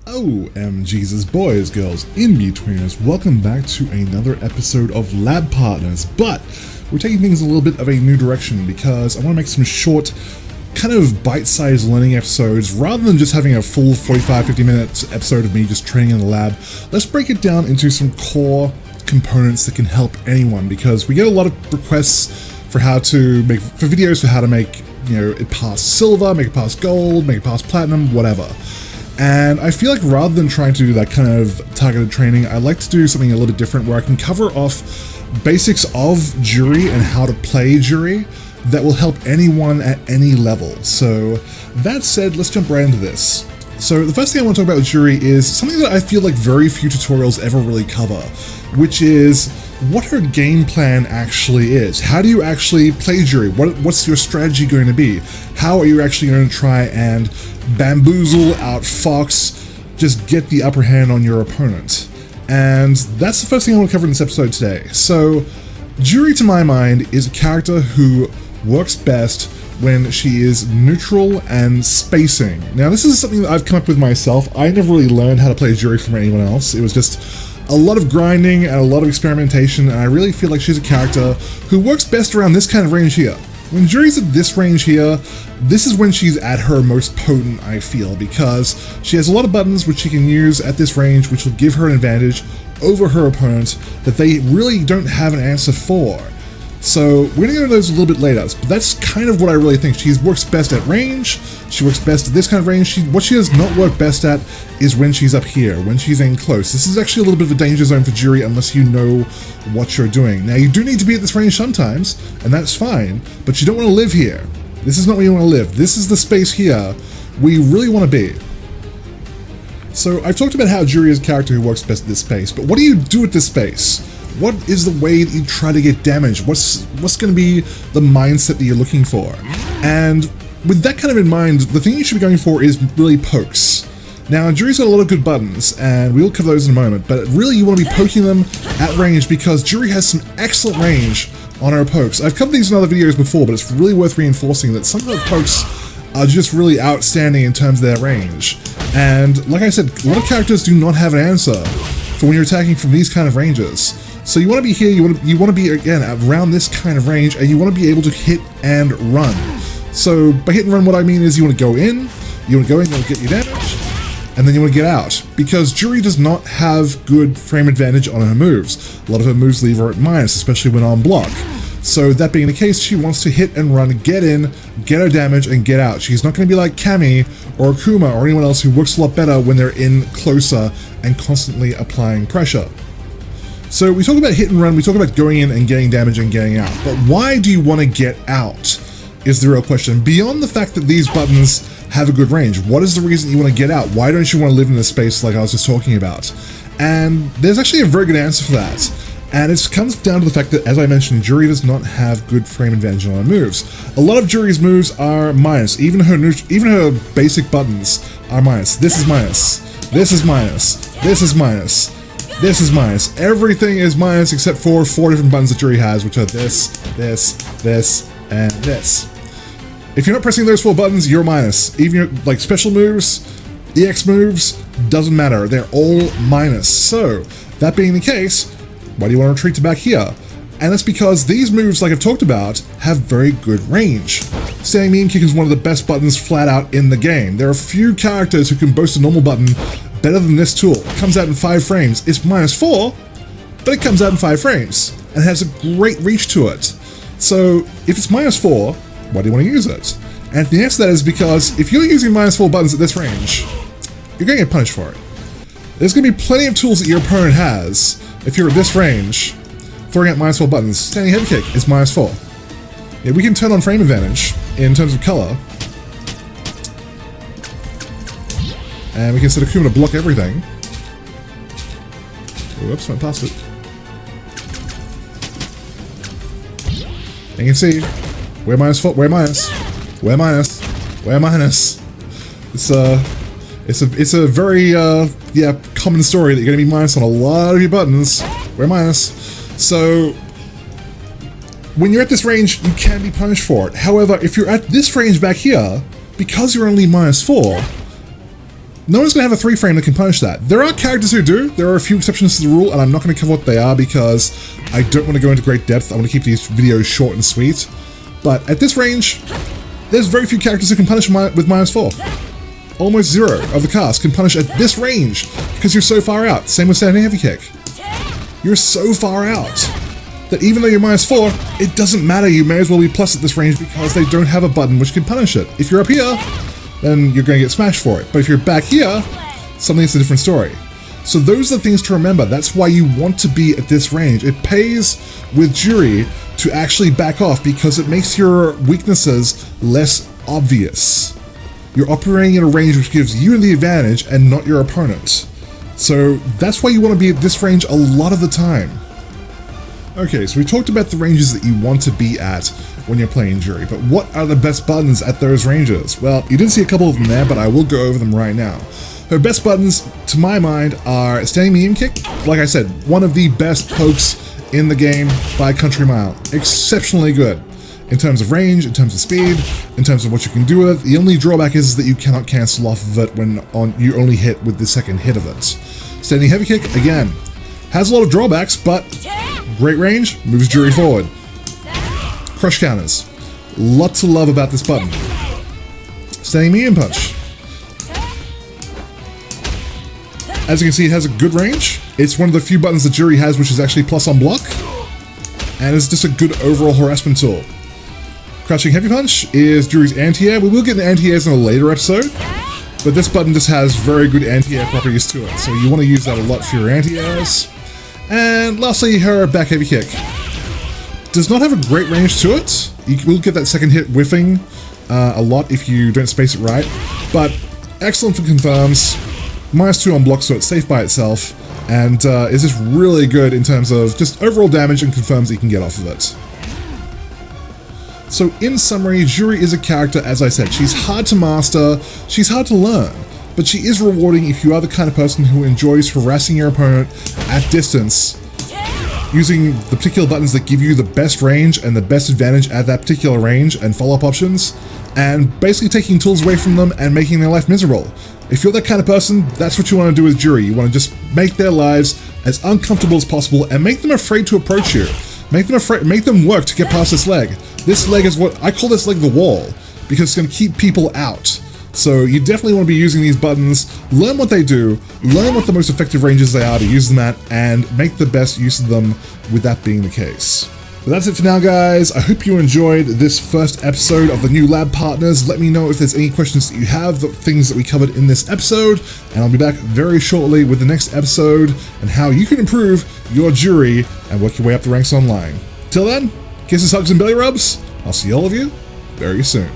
OMG's boys, girls, in-betweeners, welcome back to another episode of Lab Partners, but we're taking things a little bit of a new direction because I want to make some short, kind of bite-sized learning episodes rather than just having a full 45-50 minute episode of me just training in the lab. Let's break it down into some core components that can help anyone, because we get a lot of requests for videos for how to make, it past silver, make it past gold, make it past platinum, whatever. And I feel like rather than trying to do that kind of targeted training, I like to do something a little bit different where I can cover off basics of Juri and how to play Juri that will help anyone at any level. So that said, let's jump right into this. So the first thing I want to talk about with Juri is something that I feel like very few tutorials ever really cover, which is what her game plan actually is. How do you actually play Juri? What's your strategy going to be? How are you actually going to try and bamboozle, outfox, just get the upper hand on your opponent? And that's the first thing I want to cover in this episode today. So Juri, to my mind, is a character who works best when she is neutral and spacing. Now, this is something that I've come up with myself. I never really learned how to play Juri from anyone else. It was just a lot of grinding and a lot of experimentation, and I really feel like she's a character who works best around this kind of range here. When Juri's at this range here, this is when she's at her most potent, I feel, because she has a lot of buttons which she can use at this range, which will give her an advantage over her opponent that they really don't have an answer for. So we're going to go into those a little bit later, but that's kind of what I really think. She works best at range, she works best at this kind of range. What she does not work best at is when she's up here, when she's in close. This is actually a little bit of a danger zone for Juri unless you know what you're doing. Now, you do need to be at this range sometimes, and that's fine, but you don't want to live here. This is not where you want to live. This is the space here where you really want to be. So I've talked about how Juri is a character who works best at this space, but what do you do at this space? What is the way that you try to get damage? What's going to be the mindset that you're looking for? And with that kind of in mind, the thing you should be going for is really pokes. Now, Juri's got a lot of good buttons, and we'll cover those in a moment, but really you want to be poking them at range because Juri has some excellent range on her pokes. I've covered these in other videos before, but it's really worth reinforcing that some of her pokes are just really outstanding in terms of their range. And like I said, a lot of characters do not have an answer for when you're attacking from these kind of ranges. So you want to be here, you want to be, again, around this kind of range, and you want to be able to hit and run. So by hit and run, what I mean is you want to go in, you want to get your damage, and then you want to get out. Because Juri does not have good frame advantage on her moves. A lot of her moves leave her at minus, especially when on block. So that being the case, she wants to hit and run, get in, get her damage, and get out. She's not going to be like Cammy or Akuma or anyone else who works a lot better when they're in closer and constantly applying pressure. So we talk about hit and run, we talk about going in and getting damage and getting out, but why do you want to get out is the real question. Beyond the fact that these buttons have a good range, what is the reason you want to get out? Why don't you want to live in this space like I was just talking about? And there's actually a very good answer for that. And it comes down to the fact that, as I mentioned, Juri does not have good frame advantage on her moves. A lot of Juri's moves are minus. Even her basic buttons are minus. This is minus. This is minus. This is minus. This is minus. Everything is minus except for 4 different buttons that Juri has, which are this, this, this, and this. If you're not pressing those 4 buttons, you're minus. Even your, like, special moves, EX moves, doesn't matter. They're all minus. So, that being the case, why do you want to retreat to back here? And that's because these moves, like I've talked about, have very good range. Standing mean kick is one of the best buttons flat out in the game. There are few characters who can boast a normal button better than this tool. It comes out in 5 frames. It's -4, but it comes out in 5 frames and has a great reach to it. So if it's -4, why do you want to use it? And the answer to that is because if you're using -4 buttons at this range, you're going to get punished for it. There's going to be plenty of tools that your opponent has if you're at this range throwing out -4 buttons. Standing heavy kick is -4. Yeah, we can turn on frame advantage in terms of color. And we can set Akuma to block everything. Whoops, went past it. And you can see, we're -4, we're minus, we're minus, we're minus. It's a very common story that you're going to be minus on a lot of your buttons. We're minus. So when you're at this range, you can be punished for it. However, if you're at this range back here, because you're only -4, No one's going to have a 3-frame that can punish that. There are characters who do. There are a few exceptions to the rule, and I'm not going to cover what they are because I don't want to go into great depth. I want to keep these videos short and sweet. But at this range, there's very few characters who can punish with -4. Almost zero of the cast can punish at this range because you're so far out. Same with standing heavy kick. You're so far out that even though you're -4, it doesn't matter. You may as well be plus at this range because they don't have a button which can punish it. If you're up here, then you're going to get smashed for it. But if you're back here, suddenly it's a different story. So those are the things to remember. That's why you want to be at this range. It pays with Juri to actually back off because it makes your weaknesses less obvious. You're operating in a range which gives you the advantage and not your opponent. So that's why you want to be at this range a lot of the time. Okay, so we talked about the ranges that you want to be at when you're playing Juri, but what are the best buttons at those ranges? Well, you did see a couple of them there, but I will go over them right now. Her best buttons, to my mind, are standing medium kick. Like I said, one of the best pokes in the game by a country mile. Exceptionally good in terms of range, in terms of speed, in terms of what you can do with it. The only drawback is that you cannot cancel off of it when you only hit with the second hit of it. Standing heavy kick, again, has a lot of drawbacks, but great range, moves Juri forward. Crush counters. Lots to love about this button. Standing medium punch. As you can see, it has a good range. It's one of the few buttons that Juri has which is actually plus on block. And it's just a good overall harassment tool. Crouching heavy punch is Juri's anti-air. We will get into anti-airs in a later episode. But this button just has very good anti-air properties to it. So you want to use that a lot for your anti-airs. And lastly, her back heavy kick. Does not have a great range to it. You will get that second hit whiffing a lot if you don't space it right. But excellent for confirms. -2 on block, so it's safe by itself. And is just really good in terms of just overall damage and confirms that you can get off of it. So in summary, Juri is a character, as I said, she's hard to master, she's hard to learn. But she is rewarding if you are the kind of person who enjoys harassing your opponent at distance, using the particular buttons that give you the best range and the best advantage at that particular range and follow-up options, and basically taking tools away from them and making their life miserable. If you're that kind of person, that's what you want to do with Juri. You want to just make their lives as uncomfortable as possible and make them afraid to approach you. Make them work to get past this leg. This leg is what I call this leg the wall, because it's going to keep people out. So you definitely want to be using these buttons, learn what they do, learn what the most effective ranges they are to use them at, and make the best use of them with that being the case. But that's it for now, guys. I hope you enjoyed this first episode of the new Lab Partners. Let me know if there's any questions that you have, the things that we covered in this episode, and I'll be back very shortly with the next episode and how you can improve your Juri and work your way up the ranks online. Till then, kisses, hugs, and belly rubs. I'll see all of you very soon.